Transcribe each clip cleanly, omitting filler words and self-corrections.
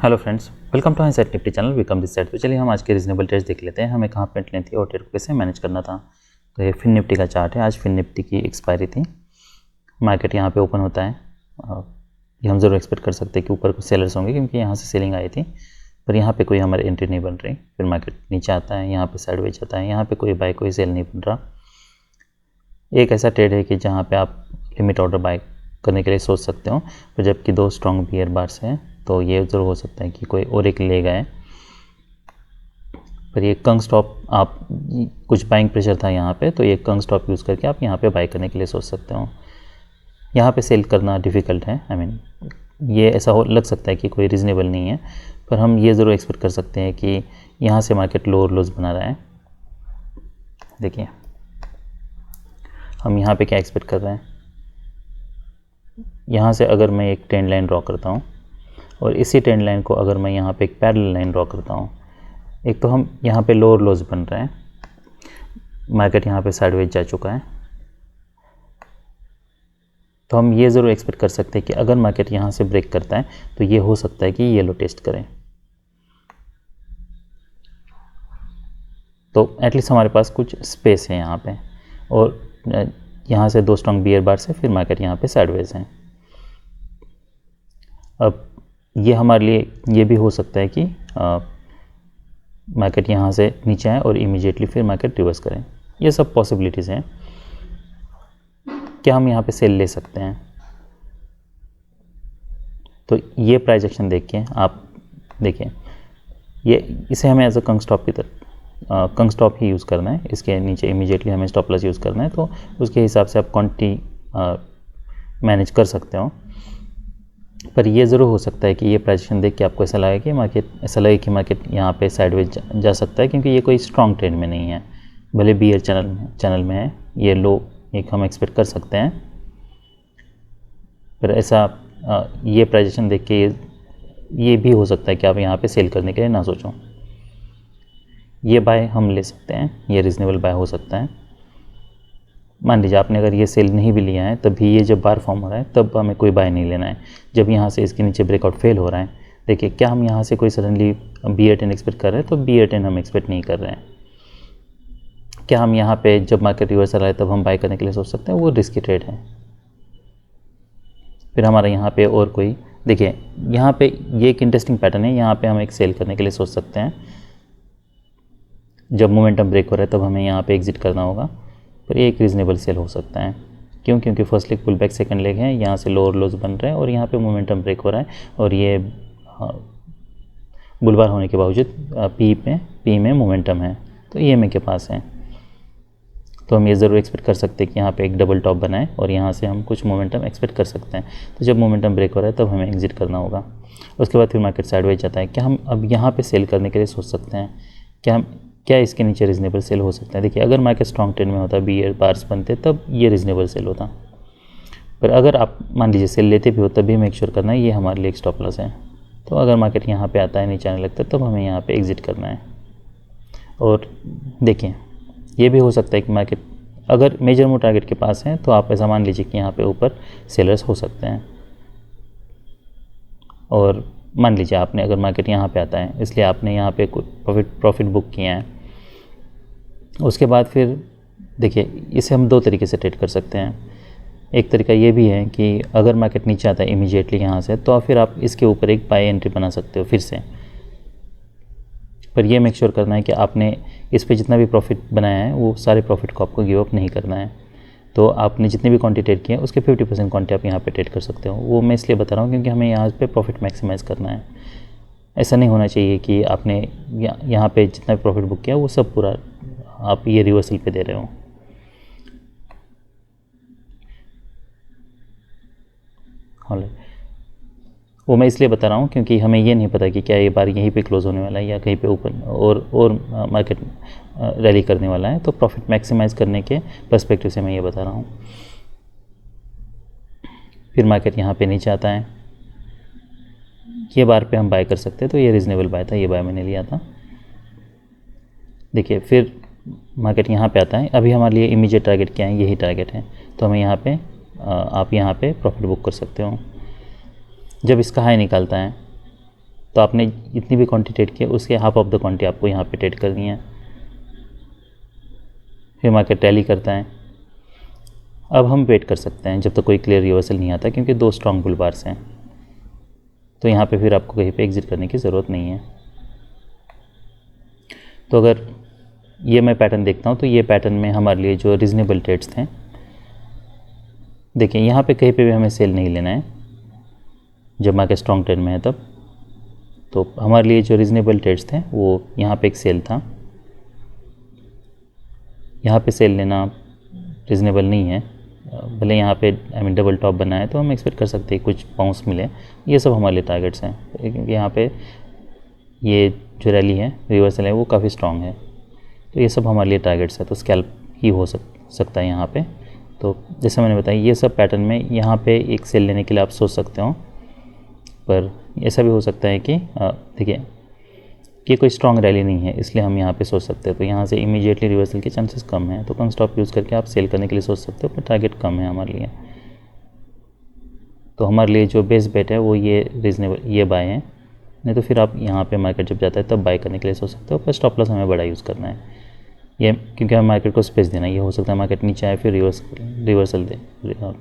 Hello friends, welcome to set Nifty channel. Welcome this side. तो चलिए हम आज के रीजनेबल ट्रेड्स देख लेते हैं, हमें कहाँ पे एंट्री थी और ट्रेड को कैसे मैनेज करना था। तो ये फिन निफ्टी का चार्ट है। आज फिन निफ्टी की एक्सपायरी थी, मार्केट यहाँ पे ओपन होता है। ये हम ज़रूर एक्सपेक्ट कर सकते हैं कि ऊपर कुछ सेलर्स होंगे क्योंकि यहाँ से सेलिंग आई थी, पर यहाँ पे कोई हमारी एंट्री नहीं बन रही। फिर मार्केट नीचे आता है, यहाँ पे साइडवेज आता है, यहाँ पे कोई बाय कोई सेल नहीं बन रहा। एक ऐसा ट्रेड है कि जहाँ पे आप लिमिट ऑर्डर बाय करने के लिए सोच सकते हो, पर जबकि दो स्ट्रॉन्ग बियर बार्स हैं तो ये ज़रूर हो सकता है कि कोई और एक ले गए। पर ये कंग स्टॉप, आप कुछ बाइंग प्रेशर था यहाँ पे, तो ये कंग स्टॉप यूज़ करके आप यहाँ पे बाय करने के लिए सोच सकते हो। यहाँ पे सेल करना डिफ़िकल्ट है। ये ऐसा हो लग सकता है कि कोई रीज़नेबल नहीं है, पर हम ये ज़रूर एक्सपेक्ट कर सकते हैं कि यहाँ से मार्केट लोअर लोज बना रहा है। देखिए हम यहाँ पे क्या एक्सपेक्ट कर रहे हैं। यहाँ से अगर मैं एक ट्रेंड लाइन ड्रॉ करता हूँ और इसी ट्रेंड लाइन को अगर मैं यहाँ पे एक पैरेलल लाइन ड्रॉ करता हूँ, एक तो हम यहाँ पे लोअर लोज बन रहे हैं, मार्केट यहाँ पे साइडवेज जा चुका है, तो हम ये ज़रूर एक्सपेक्ट कर सकते हैं कि अगर मार्केट यहाँ से ब्रेक करता है तो ये हो सकता है कि येलो टेस्ट करें। तो एटलीस्ट हमारे पास कुछ स्पेस है यहाँ पे, और यहाँ से दो स्ट्रॉन्ग बियर बार से फिर मार्केट यहाँ पे साइडवेज है। अब ये हमारे लिए ये भी हो सकता है कि मार्केट यहाँ से नीचे आए और इमीडिएटली फिर मार्केट रिवर्स करें। ये सब पॉसिबिलिटीज़ हैं। क्या हम यहाँ पे सेल ले सकते हैं? तो ये प्राइस एक्शन देख के आप देखिए, ये इसे हमें एज अ कंग स्टॉप की तरह कंग स्टॉप ही यूज़ करना है। इसके नीचे इमीडिएटली हमें स्टॉप लॉस यूज़ करना है, तो उसके हिसाब से आप क्वांटिटी मैनेज कर सकते हो। पर ये ज़रूर हो सकता है कि ये प्राइजेशन देख के आपको ऐसा लगे कि मार्केट यहाँ पे साइडवेज जा सकता है, क्योंकि ये कोई स्ट्रॉन्ग ट्रेंड में नहीं है, भले बियर चैनल में है। ये लो एक हम एक्सपेक्ट कर सकते हैं, पर ऐसा ये प्राइजेशन देख के ये भी हो सकता है कि आप यहाँ पे सेल करने के लिए ना सोचो। ये बाय हम ले सकते हैं, ये रीज़नेबल बाय हो सकता है। मान लीजिए आपने अगर ये सेल नहीं भी लिया है, तब भी ये जब बार फॉर्म हो रहा है तब हमें कोई बाय नहीं लेना है। जब यहाँ से इसके नीचे ब्रेकआउट फेल हो रहा है, देखिए क्या हम यहाँ से कोई सडनली BR10 एक्सपेक्ट कर रहे हैं? तो BR10 हम एक्सपेक्ट नहीं कर रहे हैं। क्या हम यहाँ पे जब मार्केट रिवर्सल आए तब हम बाय करने के लिए सोच सकते हैं? वो रिस्की ट्रेड है। फिर हमारा यहाँ पे और कोई, देखिए यहाँ पे ये एक इंटरेस्टिंग पैटर्न है। यहाँ पे हम एक सेल करने के लिए सोच सकते हैं। जब मोमेंटम ब्रेक हो रहा है तब हमें यहाँ पे एग्जिट करना होगा, पर ये एक रीज़नेबल सेल हो सकता है। क्योंकि first leg pull back, second leg है, यहाँ से लोअर लोज बन रहे हैं और यहाँ पे मोमेंटम ब्रेक हो रहा है, और ये बुलबार होने के बावजूद पी में मोमेंटम है, तो EMA के पास है। तो हम ये ज़रूर एक्सपेक्ट कर सकते हैं कि यहाँ पे एक डबल टॉप बनाए और यहाँ से हम कुछ मोमेंटम एक्सपेक्ट कर सकते हैं। तो जब मोमेंटम ब्रेक हो रहा है तब हमें एग्जिट करना होगा। उसके बाद फिर मार्केट साइडवेज जाता है। क्या हम अब यहाँ पे सेल करने के लिए सोच सकते हैं? क्या इसके नीचे रीज़नेबल सेल हो सकता है? देखिए अगर मार्केट स्ट्रॉन्ग ट्रेंड में होता, बियर बार्स बनते, तब ये रीज़नेबल सेल होता। पर अगर आप मान लीजिए सेल लेते भी हो, तब भी मेक श्योर करना है ये हमारे लिए एक स्टॉप लॉस है। तो अगर मार्केट यहाँ पे आता है, नीचे आने लगता है, तब हमें यहाँ पे एग्जिट करना है। और देखिए ये भी हो सकता है कि मार्केट अगर मेजर मूव टारगेट के पास है, तो आप ऐसा मान लीजिए कि यहाँ पे ऊपर सेलर्स हो सकते हैं। और मान लीजिए आपने अगर मार्केट यहाँ पे आता है, इसलिए आपने यहाँ पे प्रॉफिट बुक किया है। उसके बाद फिर देखिए इसे हम दो तरीके से ट्रेड कर सकते हैं। एक तरीका ये भी है कि अगर मार्केट नीचे आता है इमीडिएटली यहाँ से, तो फिर आप इसके ऊपर एक बाय एंट्री बना सकते हो फिर से। पर ये मेक श्योर करना है कि आपने इस पे जितना भी प्रॉफिट बनाया है, वो सारे प्रॉफिट को आपको गिव अप नहीं करना है। तो आपने जितने भी क्वांटिटी ट्रेड किए हैं, उसके 50% क्वांटिटी आप यहाँ पे ट्रेड कर सकते हो। वो मैं इसलिए बता रहा हूँ क्योंकि हमें यहाँ पे प्रॉफिट मैक्सिमाइज़ करना है। ऐसा नहीं होना चाहिए कि आपने यहाँ पे जितना भी प्रॉफिट बुक किया वो सब पूरा आप ये रिवर्सल पे दे रहे हो। वो मैं इसलिए बता रहा हूँ क्योंकि हमें ये नहीं पता कि क्या ये बार यहीं पे क्लोज होने वाला है या कहीं पे ऊपर और मार्केट रैली करने वाला है। तो प्रॉफिट मैक्सिमाइज़ करने के पर्सपेक्टिव से मैं ये बता रहा हूँ। फिर मार्केट यहाँ पे नीचे आता है, ये बार पे हम बाय कर सकते हैं, तो ये रीज़नेबल बाय था, ये बाय मैंने लिया था। देखिए फिर मार्केट यहाँ पे आता है। अभी हमारे लिए इमीडिएट टारगेट क्या है? यही टारगेट है, तो हमें यहाँ पे आप यहाँ पे प्रॉफिट बुक कर सकते हो। जब इसका हाई निकालता है तो आपने जितनी भी क्वांटिटी ट्रेड की है उसके हाफ ऑफ द क्वांटिटी आपको यहाँ पे ट्रेड करनी है। फिर मार्केट रैली करता है। अब हम वेट कर सकते हैं जब तक कोई क्लियर रिवर्सल नहीं आता, क्योंकि 2 स्ट्रॉन्ग बुल बार्स हैं। तो यहाँ पे फिर आपको कहीं पे एग्जिट करने की ज़रूरत नहीं है। तो अगर ये मैं पैटर्न देखता हूँ तो ये पैटर्न में हमारे लिए जो रीज़नेबल ट्रेड्स थे, देखिए यहाँ पे कहीं पे भी हमें सेल नहीं लेना है जब मार्केट स्ट्रॉन्ग ट्रेंड में है तब। तो हमारे लिए जो रीज़नेबल ट्रेड्स थे वो यहाँ पे एक सेल था, यहाँ पे सेल लेना रीज़नेबल नहीं है। भले यहाँ पे डबल टॉप बना है तो हम एक्सपेक्ट कर सकते हैं कुछ बाउंस मिले। ये सब हमारे लिए टारगेट्स हैं, क्योंकि यहाँ पे ये जो रैली है, रिवर्सल है, वो काफ़ी स्ट्रॉन्ग है। तो ये सब हमारे लिए टारगेट्स है। तो स्कैल्प ही हो सकता है यहाँ पे। तो जैसे मैंने बताया, ये सब पैटर्न में यहाँ पे एक सेल लेने के लिए आप सोच सकते हो, पर ऐसा भी हो सकता है कि देखिए कि कोई स्ट्रॉन्ग रैली नहीं है, इसलिए हम यहाँ पे सोच सकते हैं। तो यहाँ से इमीडिएटली रिवर्सल के चांसेस कम हैं, तो कम स्टॉप यूज़ करके आप सेल करने के लिए सोच सकते हो, पर टारगेट कम है हमारे लिए। तो हमारे लिए जो बेस्ट बेट है वो ये रीज़नेबल, ये बाय है। नहीं तो फिर आप यहाँ पे मार्केट जब जाता है तब बाय करने के लिए सोच सकते हो, पर स्टॉप लॉस हमें बड़ा यूज़ करना है ये, क्योंकि हमें मार्केट को स्पेस देना है। ये हो सकता है मार्केट नीचे आए फिर रिवर्सल दे,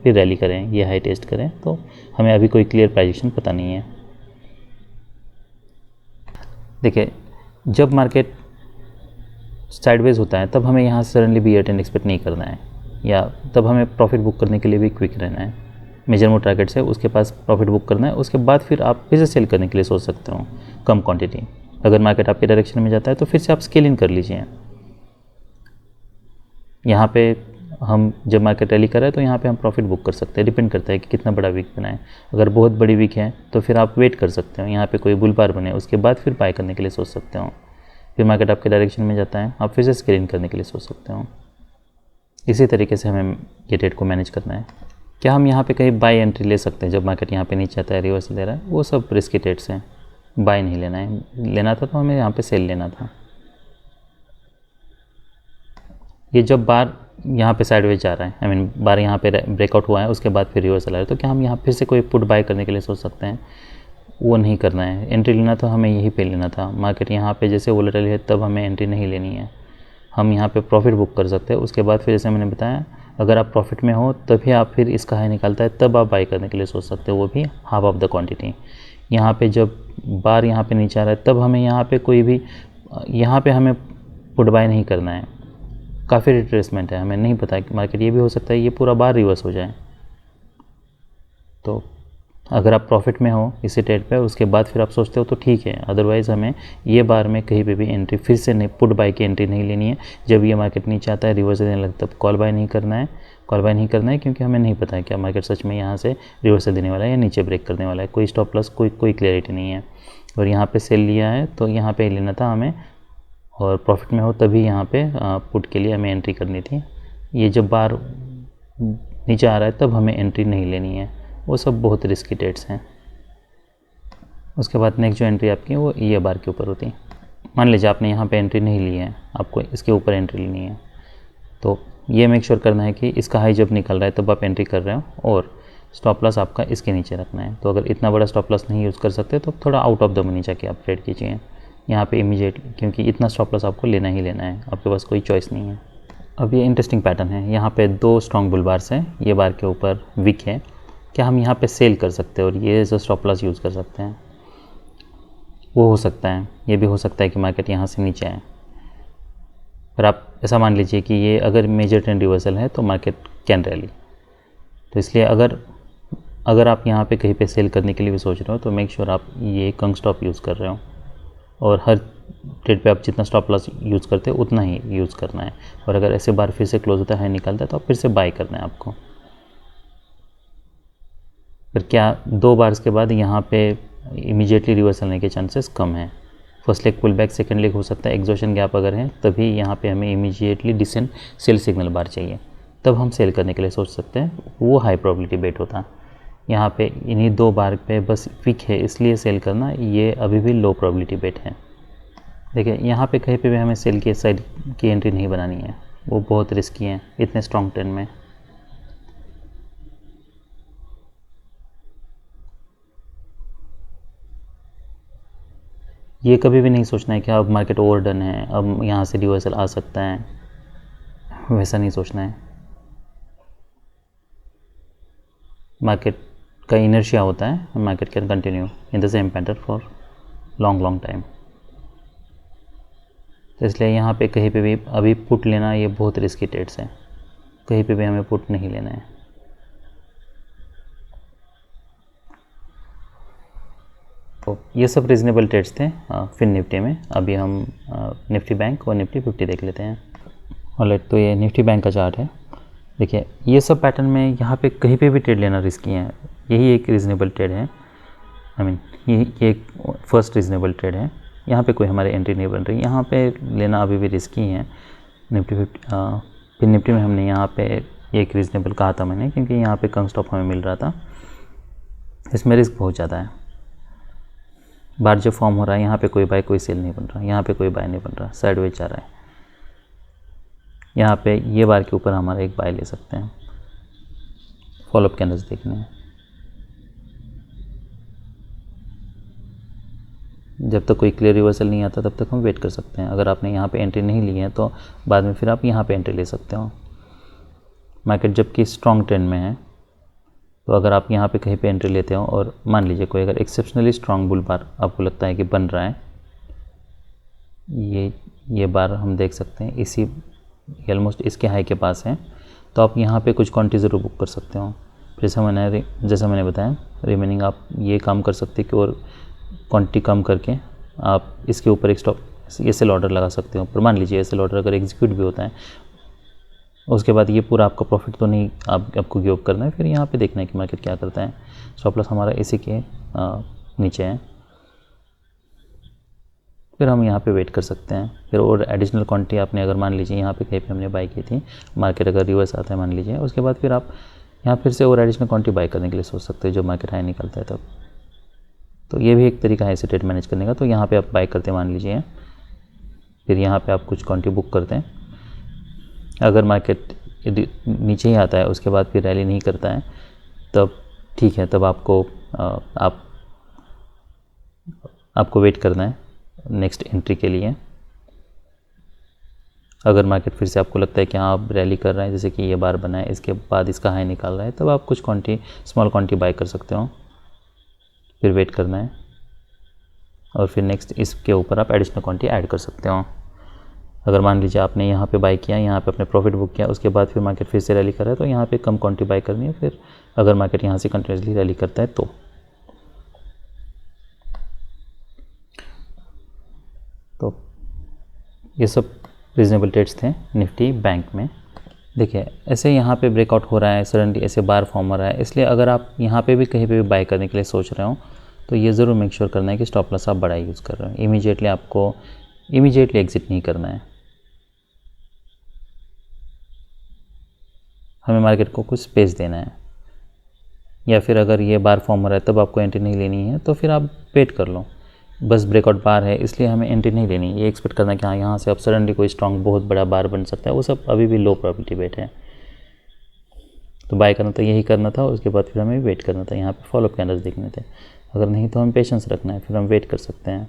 फिर रैली करें, ये हाई टेस्ट करें। तो हमें अभी कोई क्लियर प्राइजेक्शन पता नहीं है। देखिए जब मार्केट साइडवेज होता है तब हमें यहाँ से सडनली बियर ट्रेंड एक्सपेक्ट नहीं करना है, या तब हमें प्रॉफिट बुक करने के लिए भी क्विक रहना है। मेजर मोड टारगेट से उसके पास प्रॉफिट बुक करना है, उसके बाद फिर आप फिर से सेल करने के लिए सोच सकते हो कम क्वांटिटी। अगर मार्केट आपके डायरेक्शन में जाता है तो फिर से आप स्केल इन कर लीजिए। यहाँ पे हम जब मार्केट रैली कर रहे हैं तो यहाँ पे हम प्रॉफिट बुक कर सकते हैं, डिपेंड करता है कि कितना बड़ा वीक बना है। अगर बहुत बड़ी वीक है तो फिर आप वेट कर सकते हो, यहाँ पे कोई बुल बार बने उसके बाद फिर बाय करने के लिए सोच सकते हो। फिर मार्केट आपके डायरेक्शन में जाता है, आप फिर से स्केल इन करने के लिए सोच सकते हो। इसी तरीके से हमें ये ट्रेड को मैनेज करना है। क्या हम यहाँ पे कहीं बाय एंट्री ले सकते हैं जब मार्केट यहाँ पे नीचे आता है, रिवर्सल ले रहा है? वो सब रिस्की ट्रेड्स हैं, बाय नहीं लेना है। लेना था तो हमें यहाँ पे सेल लेना था। ये जब बार यहाँ पे साइडवेज जा रहा है, बार यहाँ पे ब्रेकआउट हुआ है उसके बाद फिर रिवर्सल आ रहा है, तो क्या हम यहाँ फिर से कोई पुट बाय करने के लिए सोच सकते हैं? वो नहीं करना है। एंट्री लेना तो हमें यहीं पे लेना था। मार्केट यहाँ पे जैसे वोलेटाइल है तब हमें एंट्री नहीं लेनी है। हम यहाँ पे प्रॉफिट बुक कर सकते हैं। उसके बाद फिर जैसे मैंने बताया, अगर आप प्रॉफिट में हो तभी आप फिर इसका हाई निकालता है तब आप बाय करने के लिए सोच सकते हो, वो भी हाफ ऑफ द क्वांटिटी। यहाँ पे जब बार यहाँ पे नीचे आ रहा है तब हमें यहाँ पे कोई भी, यहाँ पे हमें पुट बाय नहीं करना है। काफ़ी रिट्रेसमेंट है, हमें नहीं पता कि मार्केट, ये भी हो सकता है ये पूरा बार रिवर्स हो जाए। तो अगर आप प्रॉफिट में हो इसी ट्रेड पे, उसके बाद फिर आप सोचते हो तो ठीक है, अदरवाइज़ हमें ये बार में कहीं पे भी एंट्री फिर से नहीं, पुट बाय की एंट्री नहीं लेनी है। जब ये मार्केट नीचे आता है, रिवर्सल देने लगता है, तब कॉल बाय नहीं करना है। कॉल बाय नहीं करना है क्योंकि हमें नहीं पता है क्या मार्केट सच में यहाँ से रिवर्सल देने वाला है या नीचे ब्रेक करने वाला है। कोई स्टॉप लॉस, कोई क्लियरिटी नहीं है। और यहाँ पर सेल लिया है तो यहाँ पर लेना था हमें, और प्रॉफिट में हो तभी यहाँ पे पुट के लिए हमें एंट्री करनी थी। ये जब बार नीचे आ रहा है तब हमें एंट्री नहीं लेनी है। वो सब बहुत रिस्की ट्रेड्स हैं। उसके बाद नेक्स्ट जो एंट्री आपकी वो ये बार के ऊपर होती है। मान लीजिए आपने यहाँ पे एंट्री नहीं ली है, आपको इसके ऊपर एंट्री लेनी है, तो ये मेक श्योर करना है कि इसका हाई जब निकल रहा है तब आप एंट्री कर रहे हो, और स्टॉप लॉस आपका इसके नीचे रखना है। तो अगर इतना बड़ा स्टॉप लॉस नहीं यूज़ कर सकते तो थोड़ा आउट ऑफ द मनी जाके आप ट्रेड कीजिए यहाँ पे इमीडिएटली, क्योंकि इतना स्टॉप लॉस आपको लेना ही लेना है, आपके पास कोई चॉइस नहीं है। अब ये इंटरेस्टिंग पैटर्न है, यहाँ पे 2 स्ट्रॉन्ग बुल बार्स हैं, ये बार के ऊपर वीक है। क्या हम यहाँ पे सेल कर सकते हैं और ये जो स्टॉप लॉस यूज़ कर सकते हैं? वो हो सकता है। ये भी हो सकता है कि मार्केट यहाँ से नीचे आए, पर आप ऐसा मान लीजिए कि ये अगर मेजर ट्रेंड रिवर्सल है तो मार्केट कैन रैली। तो इसलिए अगर आप यहाँ पे कहीं पे सेल करने के लिए भी सोच रहे हो तो मेक श्योर आप ये कंग स्टॉप यूज़ कर रहे हो, और हर ट्रेड पे आप जितना स्टॉप लॉस यूज़ करते हो उतना ही यूज़ करना है। और अगर ऐसे बार फिर से क्लोज होता है, हाई निकलता है, तो आप फिर से बाय करना है आपको। फिर क्या 2 बार्स के बाद यहाँ पे इमीडिएटली रिवर्सल होने के चांसेस कम हैं। First leg pull back, second leg हो सकता है एग्जॉशन गैप अगर है, तभी यहाँ पे हमें इमीडिएटली डिसेंट सेल सिग्नल बार चाहिए, तब हम सेल करने के लिए सोच सकते हैं। वो हाई प्रोबेबिलिटी बेट होता है। यहाँ पे इन्हीं 2 बार पे बस वीक है इसलिए सेल करना, ये अभी भी लो प्रोबेबिलिटी बेट है। देखिए यहाँ पे कहीं पे भी हमें सेल की साइड की एंट्री नहीं बनानी है, वो बहुत रिस्की है इतने स्ट्रॉन्ग ट्रेंड में। ये कभी भी नहीं सोचना है कि अब मार्केट ओवरडन है, अब यहाँ से रिवर्सल आ सकता है, वैसा नहीं सोचना है। मार्केट का इनर्शिया होता है, market can continue in the same pattern for long time. तो इसलिए यहाँ पे कहीं पे भी अभी पुट लेना ये बहुत रिस्की ट्रेड्स है, कहीं पे भी हमें पुट नहीं लेना है। तो ये सब रीज़नेबल ट्रेड्स थे फिर निफ्टी में। अभी हम निफ्टी बैंक और निफ्टी 50 देख लेते हैं। ऑलराइट, तो ये निफ्टी बैंक का चार्ट है। देखिए ये सब पैटर्न में यहाँ पे कहीं पे भी ट्रेड लेना रिस्की है, यही एक रीज़नेबल ट्रेड है। ये एक फर्स्ट रीज़नेबल ट्रेड है। यहाँ पे कोई हमारी एंट्री नहीं बन रही, यहाँ पे लेना अभी भी रिस्की है। निफ्टी 50 फिर निफ्टी में हमने यहाँ पे एक रीज़नेबल कहा था मैंने, क्योंकि यहाँ पे कम स्टॉप हमें मिल रहा था, इसमें रिस्क बहुत ज़्यादा है। बार जो फॉर्म हो रहा है यहाँ पे कोई बाय कोई सेल नहीं बन रहा, यहाँ पे कोई बाय नहीं बन रहा, साइडवेज जा रहा है। यहाँ पे ये बार के ऊपर हमारा एक बाय ले सकते हैं, फॉलोअप कैंडल्स देखने हैं। जब तक कोई क्लियर रिवर्सल नहीं आता तब तक हम वेट कर सकते हैं। अगर आपने यहाँ पे एंट्री नहीं ली है तो बाद में फिर आप यहाँ पे एंट्री ले सकते हो। मार्केट जबकि स्ट्रॉन्ग ट्रेंड में है, तो अगर आप यहाँ पे कहीं पे एंट्री लेते हो और मान लीजिए कोई अगर एक्सेप्शनली स्ट्रॉन्ग बुल बार आपको लगता है कि बन रहा है, ये बार हम देख सकते हैं इसी ऑलमोस्ट इसके हाई के पास है, तो आप यहाँ पे कुछ क्वांटिटी ज़रूर बुक कर सकते हो। जैसा मैंने बताया रिमेनिंग आप ये काम कर सकते हैं कि और क्वांटिटी कम करके आप इसके ऊपर एक स्टॉप एसएल ऑर्डर लगा सकते हो। पर मान लीजिए एसएल ऑर्डर अगर एग्जीक्यूट भी होता है, उसके बाद ये पूरा आपका प्रॉफिट तो नहीं आपको गिव अप करना है, फिर यहाँ पे देखना है कि मार्केट क्या करता है। स्टॉप लॉस हमारा इसी के नीचे है, फिर हम यहाँ पे वेट कर सकते हैं। फिर और एडिशनल क्वांटिटी आपने अगर मान लीजिए यहाँ पे कहीं पे हमने बाई की थी, मार्केट अगर रिवर्स आता है मान लीजिए, उसके बाद फिर आप यहाँ फिर से और एडिशनल क्वांटिटी बाई करने के लिए सोच सकते हैं जब मार्केट हाई निकलता है तब। तो ये भी एक तरीका है इसे ट्रेड मैनेज करने का। तो यहाँ पे आप बाई करते हैं मान लीजिए, फिर यहाँ पे आप कुछ क्वांटिटी बुक करते हैं। अगर मार्केट नीचे ही आता है उसके बाद फिर रैली नहीं करता है तब ठीक है, तब आपको वेट करना है नेक्स्ट एंट्री के लिए। अगर मार्केट फिर से आपको लगता है कि हाँ आप रैली कर रहे हैं, जैसे कि ये बार बना है इसके बाद इसका हाई निकाल रहा है, तब आप कुछ क्वांटिटी स्मॉल क्वांटिटी बाय कर सकते हो, फिर वेट करना है और फिर नेक्स्ट इसके ऊपर आप एडिशनल क्वांटिटी ऐड कर सकते हो। अगर मान लीजिए आपने यहाँ पे बाय किया, यहाँ पे अपने प्रॉफिट बुक किया, उसके बाद फिर मार्केट फिर से रैली कर रहा है, तो यहाँ पे कम क्वांटिटी बाय करनी है। फिर अगर मार्केट यहाँ से कंटिन्यूसली रैली करता है तो ये सब रीजनेबल ट्रेड्स थे निफ्टी बैंक में। देखिए ऐसे यहाँ पे ब्रेकआउट हो रहा है, सडनली ऐसे बार फॉर्म हो रहा है, इसलिए अगर आप यहाँ पे भी कहीं पे भी बाय करने के लिए सोच रहे हो तो ये ज़रूर मेक श्योर करना है कि स्टॉप लॉस आप बड़ा यूज़ कर रहे हो। इमीडिएटली एग्जिट नहीं करना है। हमें मार्केट को कुछ स्पेस देना है, या फिर अगर ये बार फॉर्म हो रहा है तब आपको एंट्री नहीं लेनी है तो फिर आप वेट कर लो। बस ब्रेकआउट बार है इसलिए हमें एंट्री नहीं लेनी, ये एक्सपेक्ट करना कि हाँ यहाँ से अब सडनली कोई स्ट्रॉन्ग बहुत बड़ा बार बन सकता है, वो सब अभी भी लो प्रोबेबिलिटी बेट है। तो बाय करना था यही करना था, उसके बाद फिर हमें वेट करना था, यहाँ पे फॉलोअप कैंडल्स देखने थे। अगर नहीं तो हमें पेशेंस रखना है, फिर हम वेट कर सकते हैं।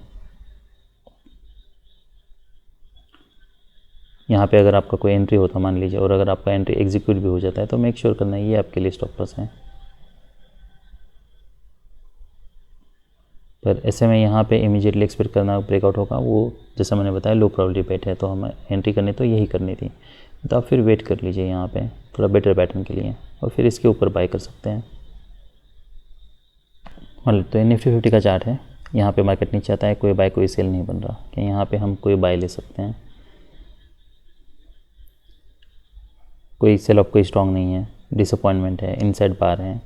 यहाँ पे अगर आपका कोई एंट्री होता मान लीजिए, और अगर आपका एंट्री एग्जीक्यूट भी हो जाता है तो मेक श्योर करना है ये आपके लिए स्टॉप लॉस है। पर ऐसे में यहाँ पे इमीडिएटली एक्सपेक्ट करना ब्रेकआउट होगा, वो जैसा मैंने बताया लो प्रोबेबिलिटी बेट है, तो हमें एंट्री करनी तो यही करनी थी। तो आप फिर वेट कर लीजिए यहाँ पे थोड़ा बेटर पैटर्न के लिए, और फिर इसके ऊपर बाय कर सकते हैं। मतलब तो ये निफ्टी 50 का चार्ट है। यहाँ पे मार्केट नीचे आता है, कोई बाय कोई सेल नहीं बन रहा, कि यहाँ पे हम कोई बाय ले सकते हैं। कोई सेल ऑफ कोई स्ट्रॉन्ग नहीं है, डिसअपॉइंटमेंट है, इनसाइड बार है,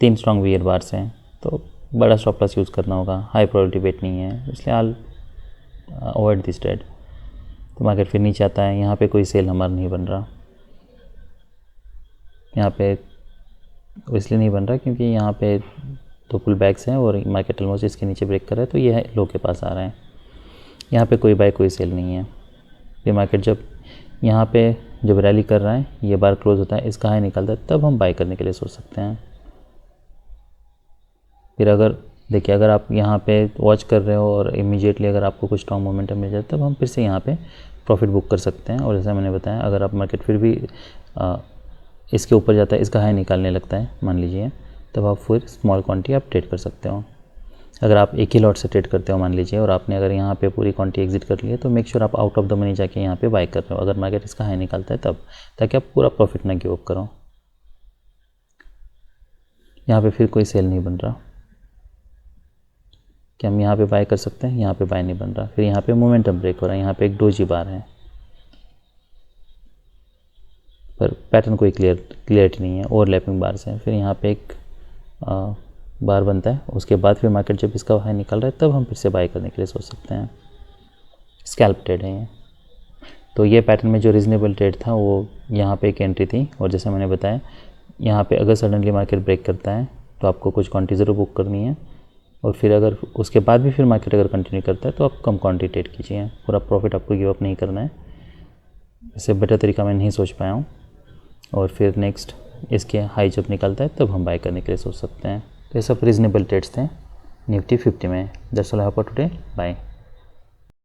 3 स्ट्रॉन्ग वीयर बार्स हैं, तो बड़ा स्टॉप लॉस यूज़ करना होगा। हाई प्रोबेबिलिटी बेट नहीं है, इसलिए आल अवॉइड दिस ट्रेड। तो मार्केट फिर नीचे आता है, यहाँ पे कोई सेल हमारा नहीं बन रहा, यहाँ पे इसलिए नहीं बन रहा क्योंकि यहाँ पे 2 पुल बैक्स हैं और मार्केट ऑलमोस्ट इसके नीचे ब्रेक कर रहा है, तो ये लो के पास आ रहा है। यहाँ पे कोई बाय कोई सेल नहीं है। फिर मार्केट जब रैली कर रहा है, ये बार क्लोज होता है, इसका हाई निकलता है, तब हम बाय करने के लिए सोच सकते हैं। फिर अगर देखिए अगर आप यहाँ पे वॉच कर रहे हो और इमीडिएटली अगर आपको कुछ स्ट्रॉन्ग मोमेंटम मिल जाए तब हम फिर से यहाँ पे प्रॉफिट बुक कर सकते हैं। और जैसा मैंने बताया अगर आप मार्केट फिर भी इसके ऊपर जाता है, इसका हाई निकालने लगता है मान लीजिए, तब आप फिर स्मॉल क्वांटिटी आप ट्रेड कर सकते हो। अगर आप एक ही लॉट से ट्रेड करते हो मान लीजिए और आपने अगर यहाँ पे पूरी क्वांटिटी एग्जिट कर ली है तो मेक श्योर आप आउट ऑफ द मनी जाके यहाँ पे बाय कर रहे हो अगर मार्केट इसका हाई निकालता है तब, ताकि आप पूरा प्रॉफिट ना गिव अप करो। यहाँ पे फिर कोई सेल नहीं बन रहा कि हम यहाँ पे बाय कर सकते हैं, यहाँ पे बाय नहीं बन रहा। फिर यहाँ पे मोमेंटम ब्रेक हो रहा है, यहाँ पे एक डोजी बार है पर पैटर्न कोई क्लियरिटी नहीं है, ओवरलैपिंग बार्स हैं। फिर यहाँ पे एक बार बनता है, उसके बाद फिर मार्केट जब इसका हाई निकल रहा है तब हम फिर से बाय करने के लिए सोच सकते हैं। स्कैल्प ट्रेड है ये। तो ये पैटर्न में जो रीजनेबल ट्रेड था वो यहाँ पे एक एंट्री थी। और जैसे मैंने बताया यहाँ पे अगर सडनली मार्केट ब्रेक करता है तो आपको कुछ क्वांटिटी ज़रूर बुक करनी है, और फिर अगर उसके बाद भी फिर मार्केट अगर कंटिन्यू करता है तो आप कम क्वांटिटी ट्रेड कीजिए, पूरा प्रॉफिट आपको गिव अप नहीं करना है। इससे बेटर तरीका मैं नहीं सोच पाया हूँ। और फिर नेक्स्ट इसके हाई जब निकलता है तब हम बाय करने के लिए सोच सकते हैं। तो ये सब रीजनेबल ट्रेड्स थे निफ्टी 50 में। That's all for today, bye.